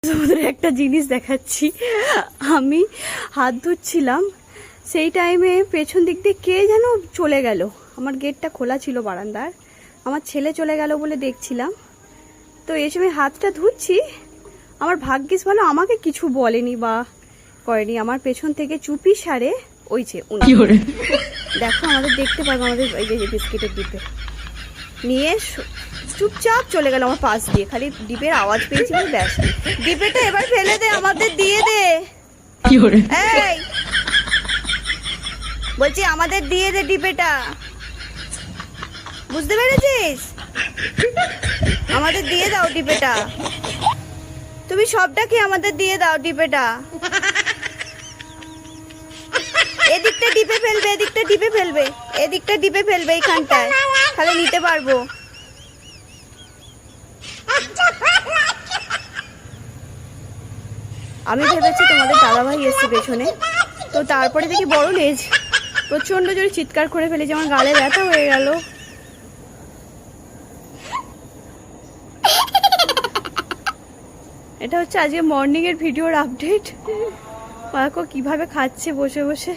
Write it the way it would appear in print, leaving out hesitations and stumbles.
একটা জিনিস দেখাচ্ছি। আমি হাত ধুচ্ছিলাম, সেই টাইমে পেছন দিক দিয়ে কে যেন চলে গেল। আমার গেটটা খোলা ছিল বারান্দার, আমার ছেলে চলে গেল বলে দেখছিলাম। তো এই সময় হাতটা ধুচ্ছি, আমার ভাগ্যিস ভালো আমাকে কিছু বলেনি বা করেনি। আমার পেছন থেকে চুপি সারে ওই যে দেখো, আমাদের দেখতে পারবো, আমাদের এই যে বিস্কিটের ডিব্বে নিয়ে চুপচাপ চলে গেল আমার পাশ দিয়ে। খালি ডিপের আওয়াজ পেয়েছি, ব্যাস। ডিপেটা এবার ফেলে দে, আমাদের দিয়ে দে। এই বলছি আমাদের দিয়ে দে ডিপেটা, বুঝতে পেরেছিস? আমাদের দিয়ে দাও ডিপেটা, তুমি সবটা কি আমাদের দিয়ে দাও ডিপেটা। এদিকটা ডিপে ফেলবে, এদিকটা ডিপে ফেলবে, এদিকটা ডিপে ফেলবে, এইখানটায় তাহলে নিতে পারবো। আমি ভেবেছি তোমাদের দাদাভাই এসছে পেছনে, তো তারপরে দেখি বড় লেজ, প্রচন্ড জোরে চিৎকার করে ফেলেছে, আমার গালে ব্যথা হয়ে গেল। এটা হচ্ছে আজকে মর্নিং এর ভিডিওর আপডেট। দেখো কিভাবে খাচ্ছে বসে বসে।